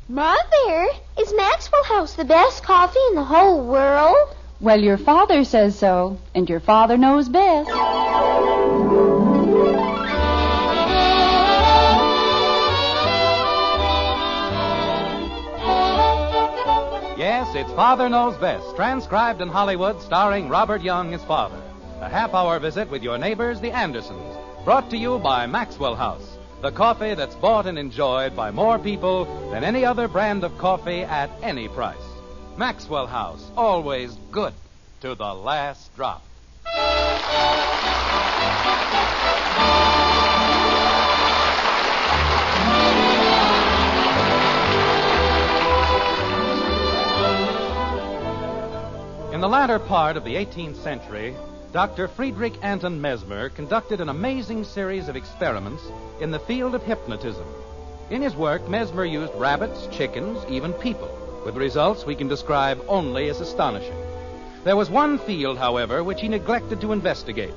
Mother, is Maxwell House the best coffee in the whole world? Well, your father says so, and your father knows best. Yes, it's Father Knows Best, transcribed in Hollywood, starring Robert Young as father. A half-hour visit with your neighbors, the Andersons, brought to you by Maxwell House, the coffee that's bought and enjoyed by more people than any other brand of coffee at any price. Maxwell House, always good to the last drop. In the latter part of the 18th century, Dr. Friedrich Anton Mesmer conducted an amazing series of experiments in the field of hypnotism. In his work, Mesmer used rabbits, chickens, even people, with results we can describe only as astonishing. There was one field, however, which he neglected to investigate: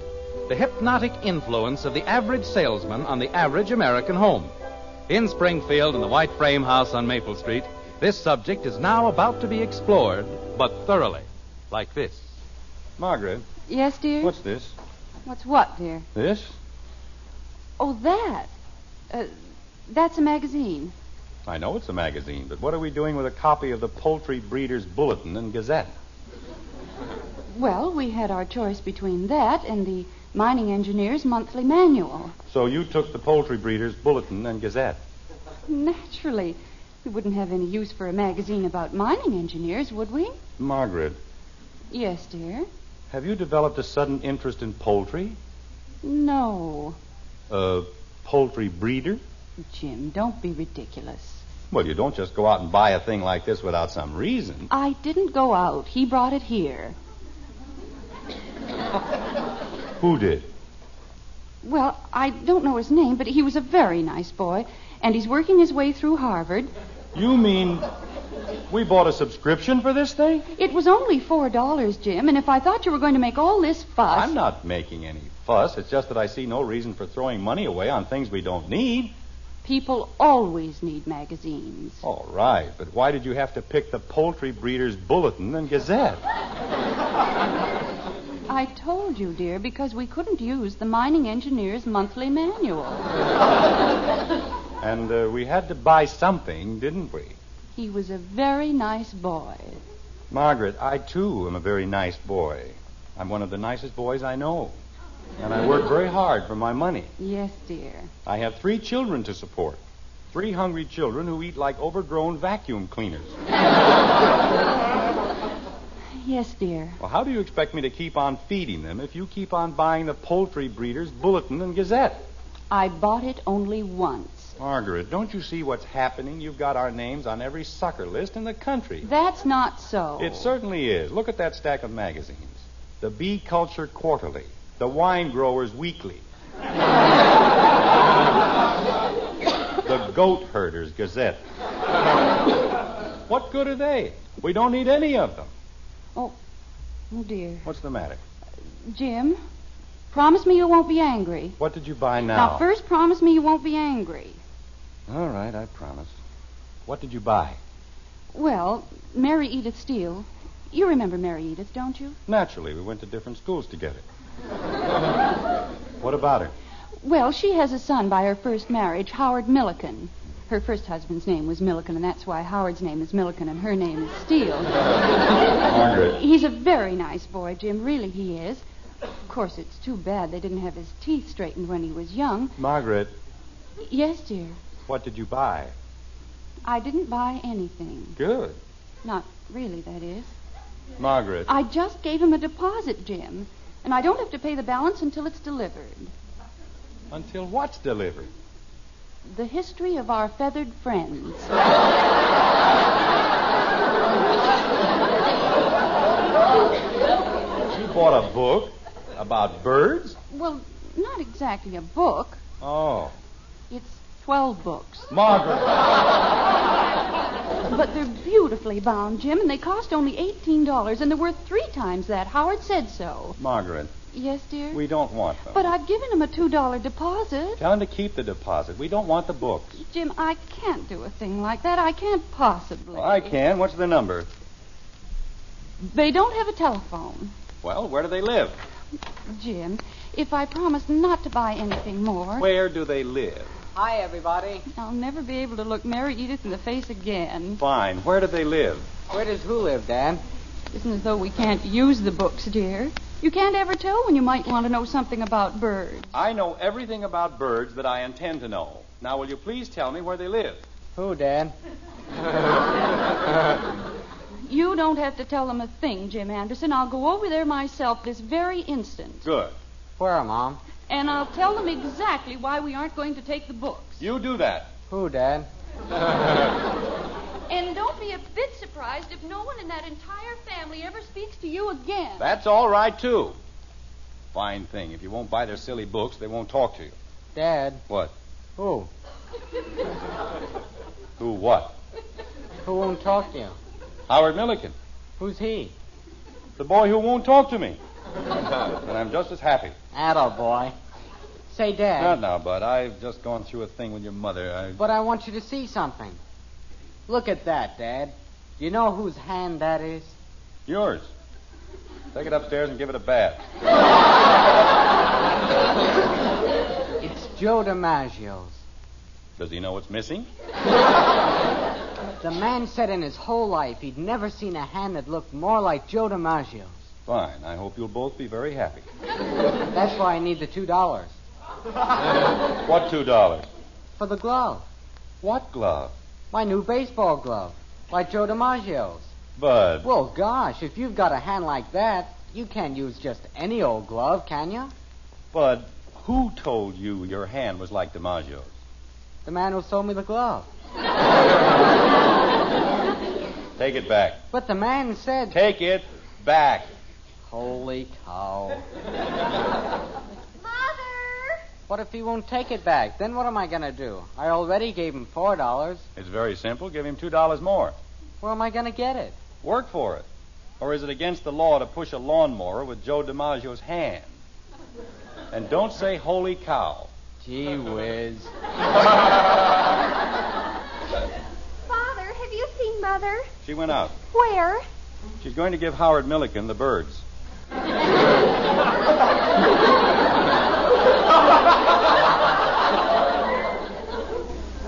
the hypnotic influence of the average salesman on the average American home. In Springfield, in the white frame house on Maple Street, this subject is now about to be explored, but thoroughly, like this. Margaret. Yes, dear? What's this? What's what, dear? This? Oh, that. That's a magazine. I know it's a magazine, but what are we doing with a copy of the Poultry Breeders' Bulletin and Gazette? Well, we had our choice between that and the Mining Engineers' Monthly Manual. So you took the Poultry Breeders' Bulletin and Gazette. Naturally. We wouldn't have any use for a magazine about mining engineers, would we? Margaret. Yes, dear? Have you developed a sudden interest in poultry? No. A poultry breeder? Jim, don't be ridiculous. Well, you don't just go out and buy a thing like this without some reason. I didn't go out. He brought it here. Who did? Well, I don't know his name, but he was a very nice boy, and he's working his way through Harvard. You mean we bought a subscription for this thing? It was only $4, Jim, and if I thought you were going to make all this fuss... I'm not making any fuss. It's just that I see no reason for throwing money away on things we don't need. People always need magazines. All right, but why did you have to pick the Poultry Breeders' Bulletin and Gazette? I told you, dear, because we couldn't use the Mining Engineers' Monthly Manual. And we had to buy something, didn't we? He was a very nice boy. Margaret, I, too, am a very nice boy. I'm one of the nicest boys I know. And I work very hard for my money. Yes, dear. I have 3 children to support. 3 hungry children who eat like overgrown vacuum cleaners. Yes, dear. Well, how do you expect me to keep on feeding them if you keep on buying the Poultry Breeders' Bulletin and Gazette? I bought it only once. Margaret, don't you see what's happening? You've got our names on every sucker list in the country. That's not so. It certainly is. Look at that stack of magazines. The Bee Culture Quarterly. The Wine Growers Weekly. The Goat Herders Gazette. What good are they? We don't need any of them. Oh, dear. What's the matter? Jim, promise me you won't be angry. What did you buy now? Now, first promise me you won't be angry. All right, I promise. What did you buy? Well, Mary Edith Steele. You remember Mary Edith, don't you? Naturally, we went to different schools together. What about her? Well, she has a son by her first marriage, Howard Milliken. Her first husband's name was Milliken, and that's why Howard's name is Milliken and her name is Steele. Margaret. He's a very nice boy, Jim. Really, he is. Of course, it's too bad they didn't have his teeth straightened when he was young. Margaret. Yes, dear. What did you buy? I didn't buy anything. Good. Not really, that is. Margaret. I just gave him a deposit, Jim. And I don't have to pay the balance until it's delivered. Until what's delivered? The history of our feathered friends. You bought a book about birds? Well, not exactly a book. Oh. It's 12 books. Margaret. But they're beautifully bound, Jim, and they cost only $18, and they're worth 3 times that. Howard said so. Margaret, Yes, dear? We don't want them. But I've given him a $2 deposit. Tell him to keep the deposit. We don't want the books. Jim, I can't do a thing like that. I can't possibly. Well, I can. What's the number? They don't have a telephone. Well, where do they live? Jim, if I promise not to buy anything more, Where do they live? Hi, everybody. I'll never be able to look Mary Edith in the face again. Fine. Where do they live? Where does who live, Dad? Isn't as though we can't use the books, dear. You can't ever tell when you might want to know something about birds. I know everything about birds that I intend to know. Now, will you please tell me where they live? Who, Dad? You don't have to tell them a thing, Jim Anderson. I'll go over there myself this very instant. Good. Where, Mom? And I'll tell them exactly why we aren't going to take the books. You do that. Who, Dad? And don't be a bit surprised if no one in that entire family ever speaks to you again. That's all right, too. Fine thing. If you won't buy their silly books, they won't talk to you. Dad. What? Who? Who what? Who won't talk to you? Howard Milliken. Who's he? The boy who won't talk to me. And I'm just as happy. Attaboy. Say, Dad. Not now, Bud. I've just gone through a thing with your mother. But I want you to see something. Look at that, Dad. Do you know whose hand that is? Yours. Take it upstairs and give it a bath. It's Joe DiMaggio's. Does he know what's missing? The man said in his whole life he'd never seen a hand that looked more like Joe DiMaggio's. Fine. I hope you'll both be very happy. That's why I need the $2. What $2? For the glove. What glove? My new baseball glove. Like Joe DiMaggio's. Bud. Well, gosh, if you've got a hand like that, you can't use just any old glove, can you? Bud, who told you your hand was like DiMaggio's? The man who sold me the glove. Take it back. But the man said... Take it back. Holy cow. Mother! What if he won't take it back? Then what am I going to do? I already gave him $4. It's very simple. Give him $2 more. Where am I going to get it? Work for it. Or is it against the law to push a lawnmower with Joe DiMaggio's hand? And don't say holy cow. Gee whiz. Father, have you seen Mother? She went out. Where? She's going to give Howard Milliken the birds.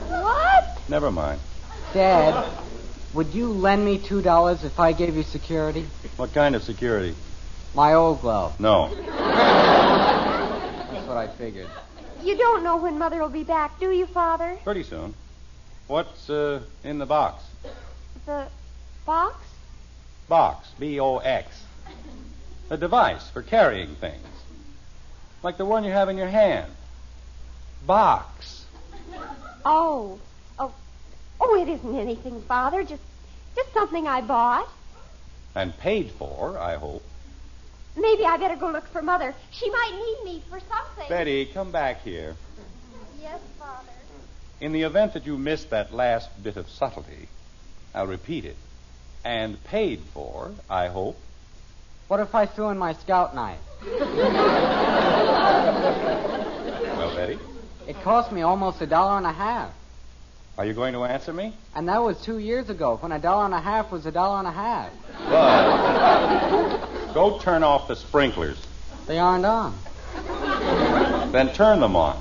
What? Never mind. Dad, would you lend me $2 if I gave you security? What kind of security? My old glove. No. That's what I figured. You don't know when Mother will be back, do you, Father? Pretty soon. What's in the box? The box? Box. B-O-X. A device for carrying things. Like the one you have in your hand. Box. Oh. Oh, it isn't anything, Father. Just something I bought. And paid for, I hope. Maybe I better go look for Mother. She might need me for something. Betty, come back here. Yes, Father. In the event that you missed that last bit of subtlety, I'll repeat it. And paid for, I hope. What if I threw in my scout knife? Well, Betty, It cost me almost $1.50. are you going to answer me? And that was 2 years ago, when $1.50 was $1.50. Bud, go turn off the sprinklers. They aren't on. Then turn them on.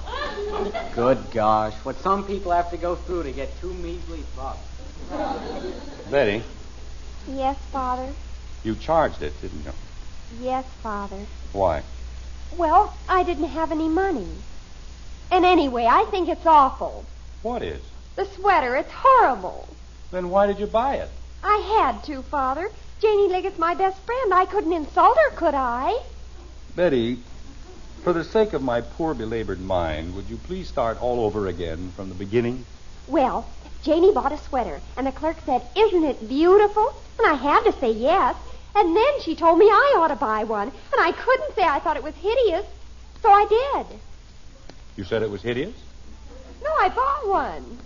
Good gosh, what some people have to go through to get 2 measly bucks. Betty, Yes, Father. you charged it, didn't you? Yes, Father. Why? Well, I didn't have any money. And anyway, I think it's awful. What is? The sweater, it's horrible. Then why did you buy it? I had to, Father. Janie Liggett's my best friend. I couldn't insult her, could I? Betty, for the sake of my poor belabored mind, would you please start all over again from the beginning? Well, Janie bought a sweater, and the clerk said, "Isn't it beautiful?" And I had to say yes. And then she told me I ought to buy one, and I couldn't say I thought it was hideous, so I did. You said it was hideous? No, I bought one.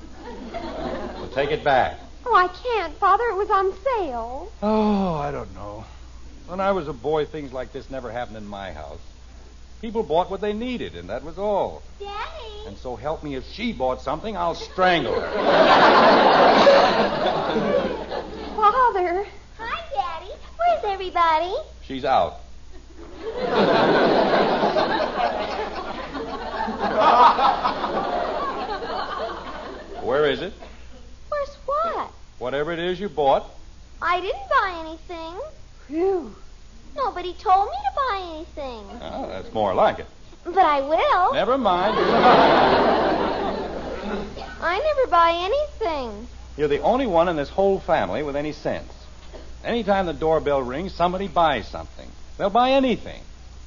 Well, take it back. Oh, I can't, Father. It was on sale. Oh, I don't know. When I was a boy, things like this never happened in my house. People bought what they needed, and that was all. Daddy. And so help me, if she bought something, I'll strangle her. Father. Hi, Daddy. Where's everybody? She's out. Where is it? Where's what? Whatever it is you bought. I didn't buy anything. Phew. Nobody told me to buy anything. Oh, that's more like it. But I will. Never mind. I never buy anything. You're the only one in this whole family with any sense. Anytime the doorbell rings, somebody buys something. They'll buy anything.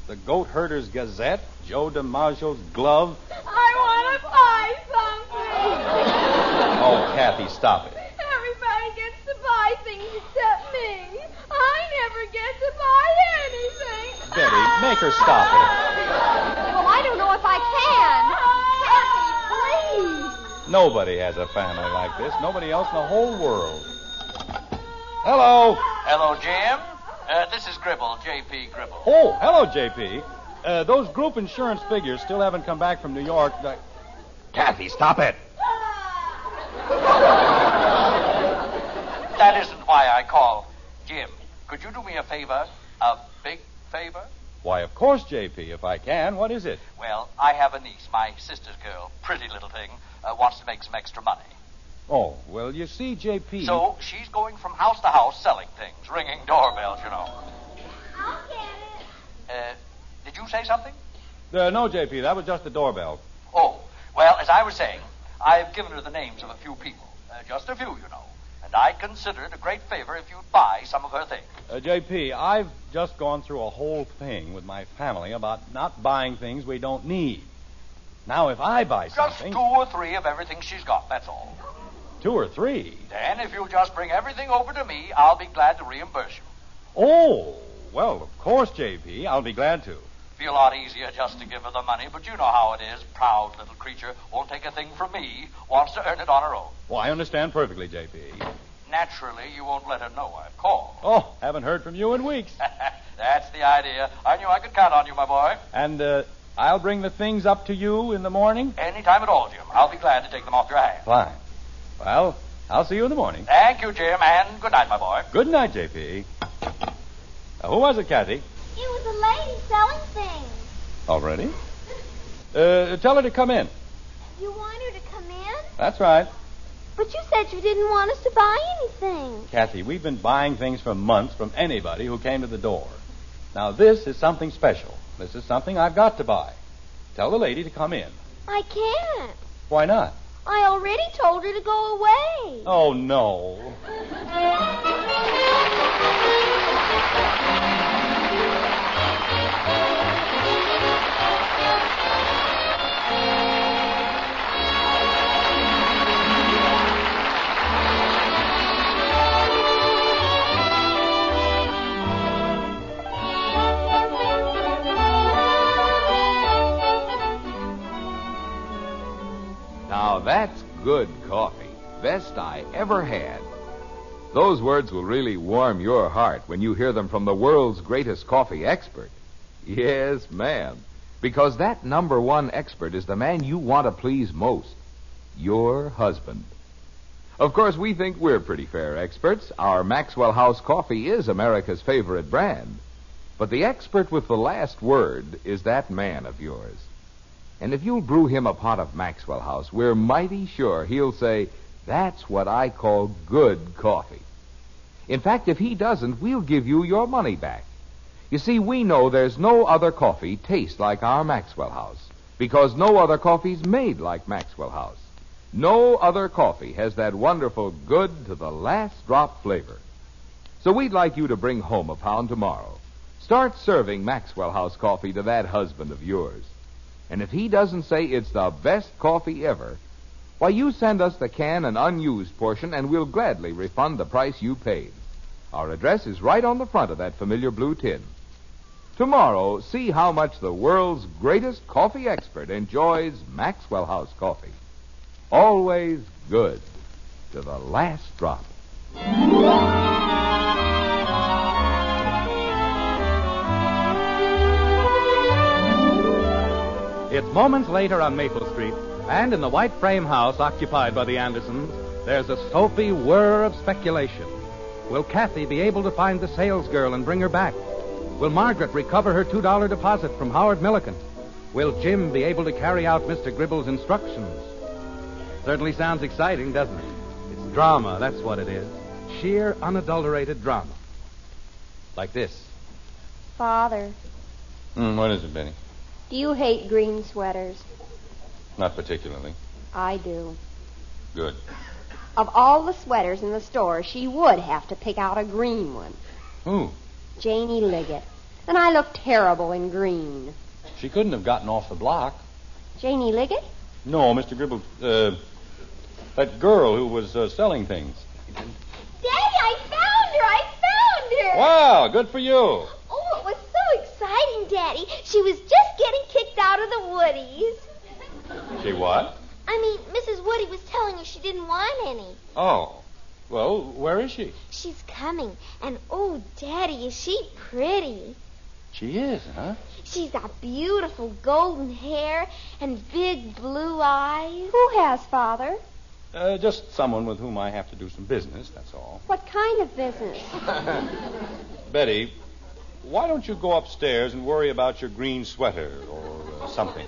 The Goat Herder's Gazette, Joe DiMaggio's glove. I want to buy something. Oh, Kathy, stop it. Everybody gets to buy things except me. I never get to buy anything. Betty, make her stop it. Well, I don't know if I can. Kathy, please. Nobody has a family like this. Nobody else in the whole world. Hello. Hello, Jim. This is Gribble, J.P. Gribble. Oh, hello, J.P. Those group insurance figures still haven't come back from New York. Kathy, stop it. That isn't why I call. Jim, could you do me a favor? A big favor? Why, of course, J.P., if I can. What is it? Well, I have a niece, my sister's girl, pretty little thing, wants to make some extra money. Oh, well, you see, J.P. So she's going from house to house selling things, ringing doorbells, you know. I'll get it. Did you say something? No, J.P., that was just the doorbell. Oh, well, as I was saying, I've given her the names of a few people. Just a few, you know. And I consider it a great favor if you'd buy some of her things. J.P., I've just gone through a whole thing with my family about not buying things we don't need. Now, if I buy something... Just 2 or 3 of everything she's got, that's all. 2 or 3? Then, if you'll just bring everything over to me, I'll be glad to reimburse you. Oh, well, of course, J.P., I'll be glad to. Be a lot easier just to give her the money, but you know how it is. Proud little creature. Won't take a thing from me. Wants to earn it on her own. Well, I understand perfectly, J.P. Naturally, you won't let her know I've called. Oh, haven't heard from you in weeks. That's the idea. I knew I could count on you, my boy. And, I'll bring the things up to you in the morning? Any time at all, Jim. I'll be glad to take them off your hands. Fine. Well, I'll see you in the morning. Thank you, Jim, and good night, my boy. Good night, J.P. Who was it, Kathy? It was a lady selling things. Already? Tell her to come in. You want her to come in? That's right. But you said you didn't want us to buy anything. Kathy, we've been buying things for months from anybody who came to the door. Now, this is something special. This is something I've got to buy. Tell the lady to come in. I can't. Why not? I already told her to go away. Oh, no. Now that's good coffee. Best I ever had. Those words will really warm your heart when you hear them from the world's greatest coffee expert. Yes, ma'am. Because that #1 expert is the man you want to please most. Your husband. Of course, we think we're pretty fair experts. Our Maxwell House coffee is America's favorite brand. But the expert with the last word is that man of yours. And if you'll brew him a pot of Maxwell House, we're mighty sure he'll say, that's what I call good coffee. In fact, if he doesn't, we'll give you your money back. You see, we know there's no other coffee tastes like our Maxwell House, because no other coffee's made like Maxwell House. No other coffee has that wonderful good to the last drop flavor. So we'd like you to bring home a pound tomorrow. Start serving Maxwell House coffee to that husband of yours. And if he doesn't say it's the best coffee ever, why, you send us the can and unused portion, and we'll gladly refund the price you paid. Our address is right on the front of that familiar blue tin. Tomorrow, see how much the world's greatest coffee expert enjoys Maxwell House coffee. Always good to the last drop. It's moments later on Maple Street, and in the white frame house occupied by the Andersons, there's a soapy whir of speculation. Will Kathy be able to find the salesgirl and bring her back? Will Margaret recover her $2 deposit from Howard Milliken? Will Jim be able to carry out Mr. Gribble's instructions? Certainly sounds exciting, doesn't it? It's drama, that's what it is. Sheer, unadulterated drama. Like this. Father, What is it, Benny? do you hate green sweaters? Not particularly. I do. Good. Of all the sweaters in the store, she would have to pick out a green one. Who? Janie Liggett. And I look terrible in green. She couldn't have gotten off the block. Janie Liggett? No, Mr. Gribble, that girl who was selling things. Daddy, I found her! Wow, good for you. Oh, it was so exciting, Daddy. She was just getting kicked out of the Woodies. She what? I mean, Mrs. Woody was telling her she didn't want any. Oh. Well, where is she? She's coming. And, oh, Daddy, is she pretty? She is, huh? She's got beautiful golden hair and big blue eyes. Who has, Father? Just someone with whom I have to do some business, that's all. What kind of business? Betty, why don't you go upstairs and worry about your green sweater or something?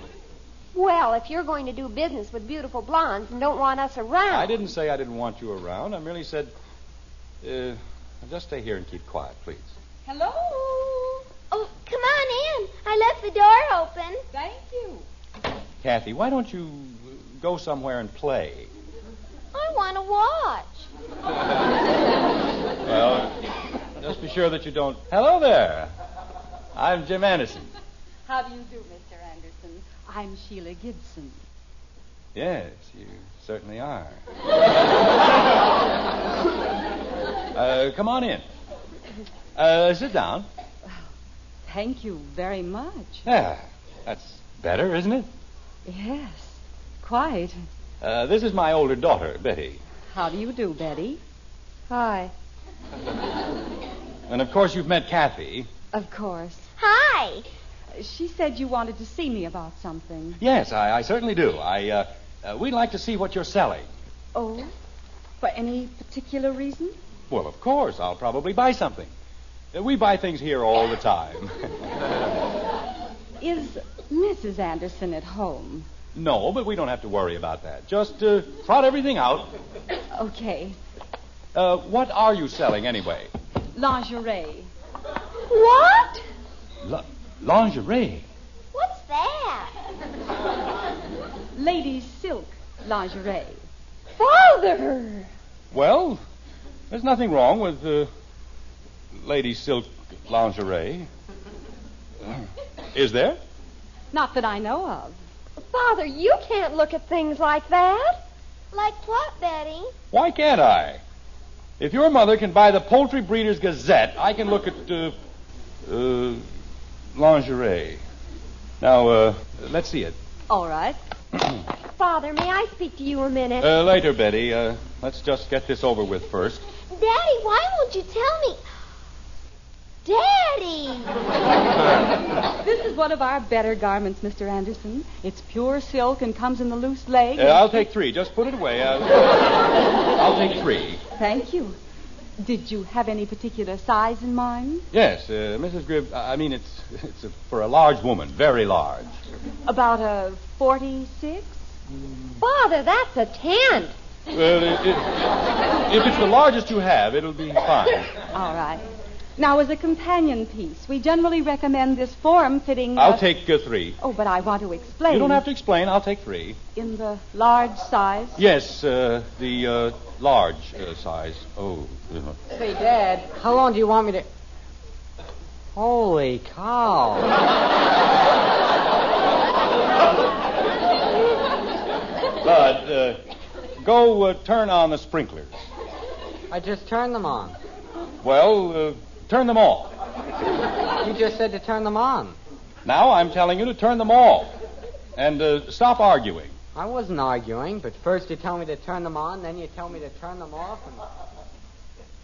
Well, if you're going to do business with beautiful blondes and don't want us around... I didn't say I didn't want you around. I merely said, just stay here and keep quiet, please. Hello. Oh, come on in. I left the door open. Thank you. Kathy, why don't you go somewhere and play? I want to watch. Well, just be sure that you don't... Hello there. I'm Jim Anderson. How do you do, Mr. Anderson? I'm Sheila Gibson. Yes, you certainly are. Come on in. Sit down. Thank you very much. Yeah, that's better, isn't it? Yes, quite. This is my older daughter, Betty. How do you do, Betty? Hi. And, of course, you've met Kathy. Of course. Hi. She said you wanted to see me about something. Yes, I certainly do. We'd like to see what you're selling. Oh? For any particular reason? Well, of course. I'll probably buy something. We buy things here all the time. Is Mrs. Anderson at home? No, but we don't have to worry about that. Just trot everything out. Okay. What are you selling, anyway? Lingerie. What? Lingerie? What's that? Ladies' silk lingerie. Father! Well, there's nothing wrong with ladies' silk lingerie. Is there? Not that I know of. Father, you can't look at things like that. Like what, Betty? Why can't I? If your mother can buy the Poultry Breeders' Gazette, I can look at lingerie. Now, let's see it. All right. Father, may I speak to you a minute? Later, Betty. Let's just get this over with first. Daddy, why won't you tell me? Daddy! This is one of our better garments, Mr. Anderson. It's pure silk and comes in the loose leg. I'll take 3. Just put it away. I'll take 3. Thank you. Did you have any particular size in mind? Yes, Mrs. Gribb, I mean, it's for a large woman, very large. About a 46? Father, that's a tent. Well, if it's the largest you have, it'll be fine. All right. Now, as a companion piece, we generally recommend this form-fitting... I'll take 3. Oh, but I want to explain. You don't have to explain. I'll take 3. In the large size? Yes, the large size. Oh. Say, Dad, how long do you want me to... Holy cow. Bud, go turn on the sprinklers. I just turned them on. Well, turn them off. You just said to turn them on. Now I'm telling you to turn them off. And stop arguing. I wasn't arguing, but first you tell me to turn them on, then you tell me to turn them off, and...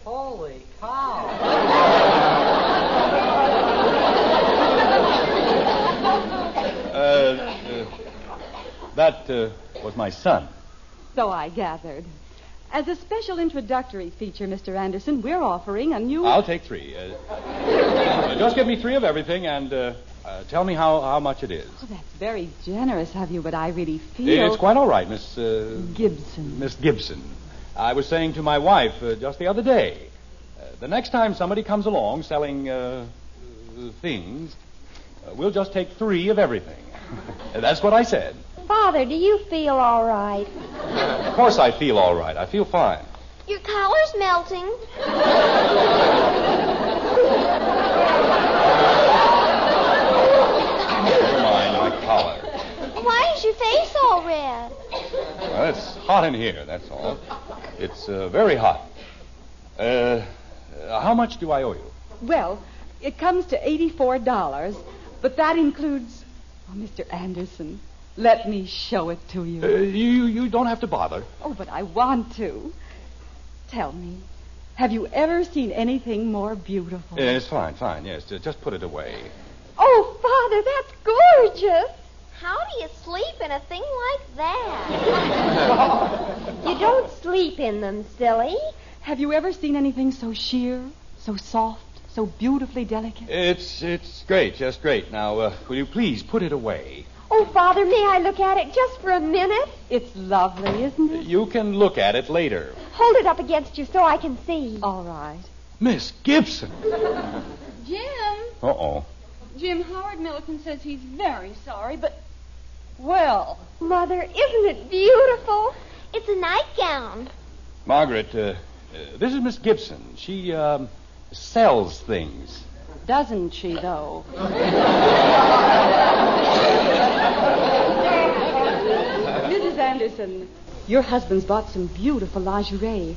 Holy cow. That was my son. So I gathered. As a special introductory feature, Mr. Anderson, we're offering a new... I'll take 3. Just give me 3 of everything and tell me how much it is. Oh, that's very generous of you, but I really feel... It's quite all right, Miss... Gibson. Miss Gibson. I was saying to my wife just the other day, the next time somebody comes along selling things, we'll just take 3 of everything. That's what I said. Father, do you feel all right? Of course I feel all right. I feel fine. Your collar's melting. Never mind my collar. Why is your face all red? Well, it's hot in here, that's all. It's very hot. How much do I owe you? Well, it comes to $84, but that includes... Oh, Mr. Anderson, let me show it to you. You don't have to bother. Oh, but I want to. Tell me, have you ever seen anything more beautiful? It's fine, yes. Just put it away. Oh, Father, that's gorgeous. How do you sleep in a thing like that? You don't sleep in them, silly. Have you ever seen anything so sheer, so soft, so beautifully delicate? It's great, just great. Now, will you please put it away? Oh, Father, may I look at it just for a minute? It's lovely, isn't it? You can look at it later. Hold it up against you so I can see. All right. Miss Gibson. Jim. Uh-oh. Jim, Howard Milliken says he's very sorry, but... Well... Mother, isn't it beautiful? It's a nightgown. Margaret, this is Miss Gibson. She, sells things. Doesn't she, though? Mrs. Anderson, your husband's bought some beautiful lingerie,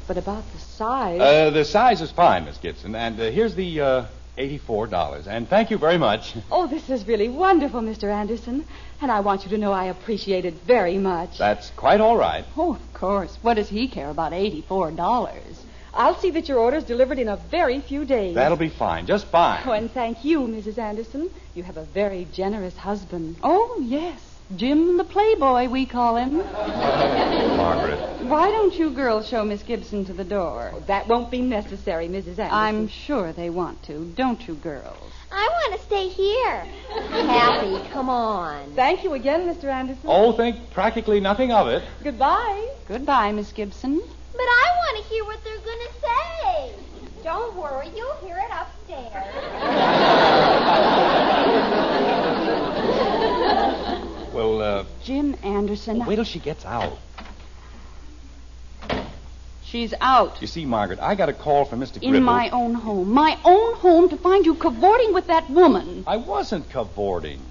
but about the size... The size is fine, Miss Gibson, and here's the, $84, and thank you very much. Oh, this is really wonderful, Mr. Anderson, and I want you to know I appreciate it very much. That's quite all right. Oh, of course. What does he care about $84? I'll see that your order's delivered in a very few days. That'll be fine, just fine. Oh, and thank you, Mrs. Anderson. You have a very generous husband. Oh, yes. Jim the Playboy, we call him. Margaret. Why don't you girls show Miss Gibson to the door? Oh, that won't be necessary, Mrs. Anderson. I'm sure they want to. Don't you, girls? I want to stay here. Kathy, come on. Thank you again, Mr. Anderson. Oh, think practically nothing of it. Goodbye. Goodbye, Miss Gibson. But I want to hear what they're going to say. Don't worry, you'll hear it upstairs. Well, Jim Anderson. wait till she gets out. She's out. You see, Margaret, I got a call from Mr. Gribble. In my own home. My own home to find you cavorting with that woman. I wasn't cavorting.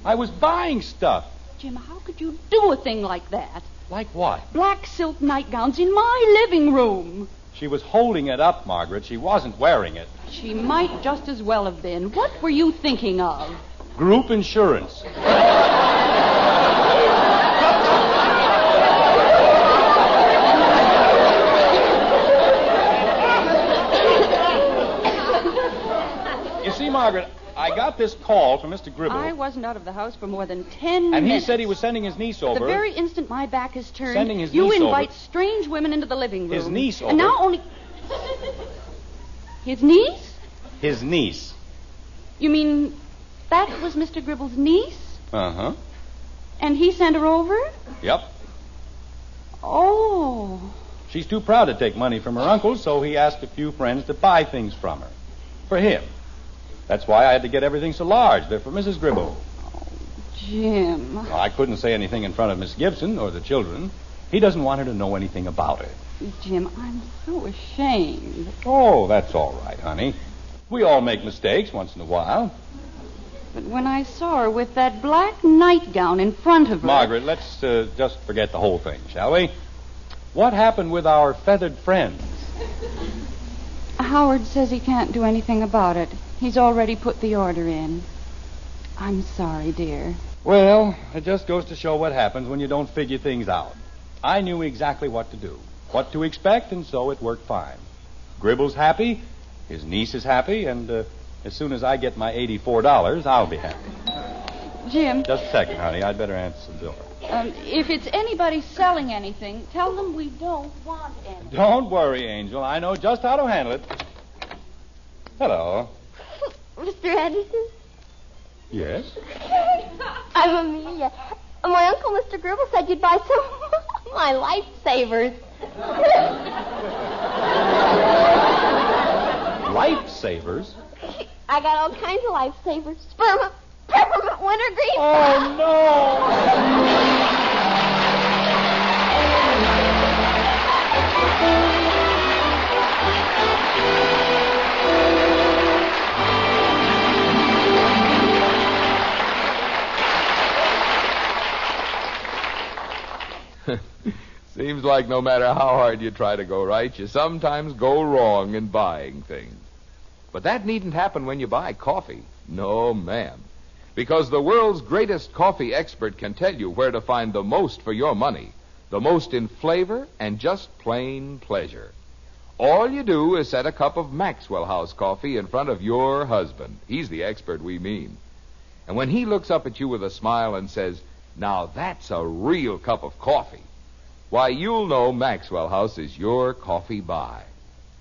I was buying stuff. Jim, how could you do a thing like that? Like what? Black silk nightgowns in my living room. She was holding it up, Margaret. She wasn't wearing it. She might just as well have been. What were you thinking of? Group insurance. You see, Margaret, I got this call from Mr. Gribble. I wasn't out of the house for more than 10 and minutes. he said he was sending his niece over. The very instant my back is turned, Sending his you niece invite over. strange women into the living room. His niece over. And now only... His niece? His niece. You mean that was Mr. Gribble's niece? Uh-huh. And he sent her over? Yep. Oh. She's too proud to take money from her uncle, so he asked a few friends to buy things from her. For him. That's why I had to get everything so large. They're for Mrs. Gribble. Jim. Well, I couldn't say anything in front of Miss Gibson or the children. He doesn't want her to know anything about it. Jim, I'm so ashamed. Oh, that's all right, honey. We all make mistakes once in a while. But when I saw her with that black nightgown in front of her... Margaret, let's just forget the whole thing, shall we? What happened with our feathered friends? Howard says he can't do anything about it. He's already put the order in. I'm sorry, dear. Well, it just goes to show what happens when you don't figure things out. I knew exactly what to do, what to expect, and so it worked fine. Gribble's happy, his niece is happy, and as soon as I get my $84, I'll be happy. Jim. Just a second, honey. I'd better answer the door. If it's anybody selling anything, tell them we don't want any. Don't worry, Angel. I know just how to handle it. Hello. Mr. Anderson? Yes? I'm Amelia. My uncle, Mr. Gribble, said you'd buy some of my lifesavers. Lifesavers? I got all kinds of lifesavers. Sperma, peppermint, wintergreen. Oh, no! Seems like no matter how hard you try to go right, you sometimes go wrong in buying things. But that needn't happen when you buy coffee. No, ma'am. Because the world's greatest coffee expert can tell you where to find the most for your money, the most in flavor and just plain pleasure. All you do is set a cup of Maxwell House coffee in front of your husband. He's the expert we mean. And when he looks up at you with a smile and says, "Now that's a real cup of coffee," why, you'll know Maxwell House is your coffee buy.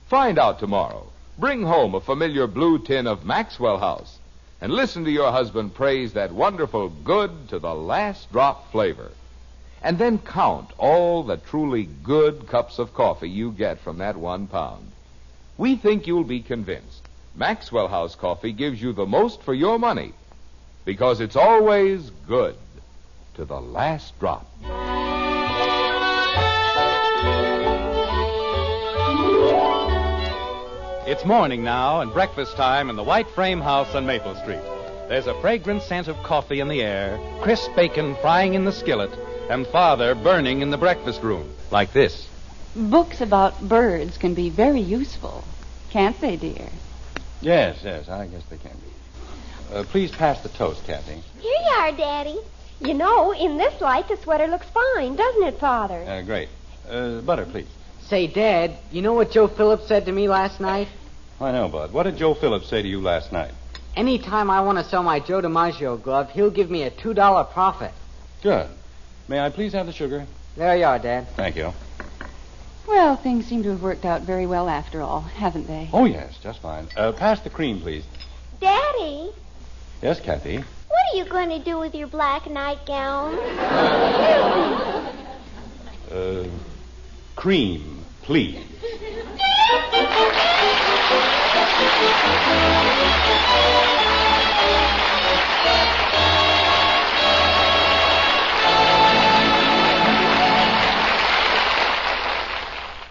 Find out tomorrow. Bring home a familiar blue tin of Maxwell House and listen to your husband praise that wonderful good to the last drop flavor. And then count all the truly good cups of coffee you get from that 1 pound. We think you'll be convinced. Maxwell House coffee gives you the most for your money because it's always good to the last drop. It's morning now and breakfast time in the White Frame House on Maple Street. There's a fragrant scent of coffee in the air, crisp bacon frying in the skillet, and Father burning in the breakfast room, like this. Books about birds can be very useful, can't they, dear? Yes, I guess they can be. Please pass the toast, Kathy. Here you are, Daddy. You know, in this light, the sweater looks fine, doesn't it, Father? Great. Butter, please. Say, Dad, you know what Joe Phillips said to me last night? I know, Bud. What did Joe Phillips say to you last night? Anytime I want to sell my Joe DiMaggio glove, he'll give me a $2 profit. Good. May I please have the sugar? There you are, Dad. Thank you. Well, things seem to have worked out very well after all, haven't they? Oh, yes, just fine. Pass the cream, please. Daddy, Yes, Kathy? what are you going to do with your black nightgown? Cream, please.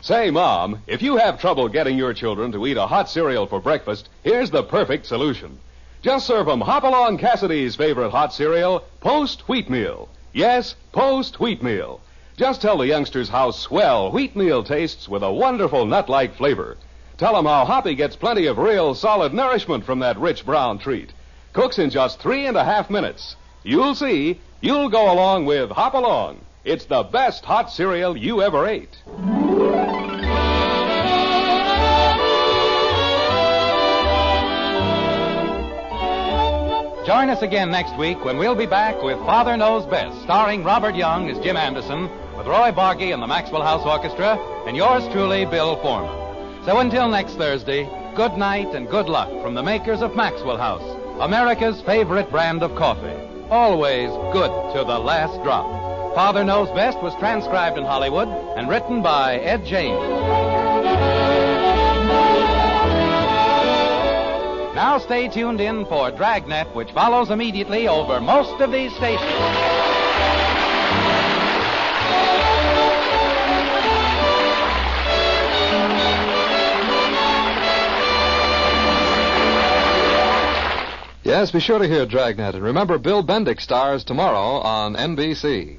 Say, Mom, if you have trouble getting your children to eat a hot cereal for breakfast, here's the perfect solution. Just serve them Hopalong Cassidy's favorite hot cereal, Post Wheatmeal. Yes, Post Wheatmeal. Just tell the youngsters how swell wheatmeal tastes with a wonderful nut-like flavor. Tell them how Hoppy gets plenty of real solid nourishment from that rich brown treat. Cooks in just 3.5 minutes. You'll see, you'll go along with Hopalong. It's the best hot cereal you ever ate. Join us again next week when we'll be back with Father Knows Best, starring Robert Young as Jim Anderson, with Roy Bargy and the Maxwell House Orchestra, and yours truly, Bill Foreman. So until next Thursday, good night and good luck from the makers of Maxwell House, America's favorite brand of coffee. Always good to the last drop. Father Knows Best was transcribed in Hollywood and written by Ed James. Now stay tuned in for Dragnet, which follows immediately over most of these stations. Yes, be sure to hear Dragnet. And remember, Bill Bendick stars tomorrow on NBC.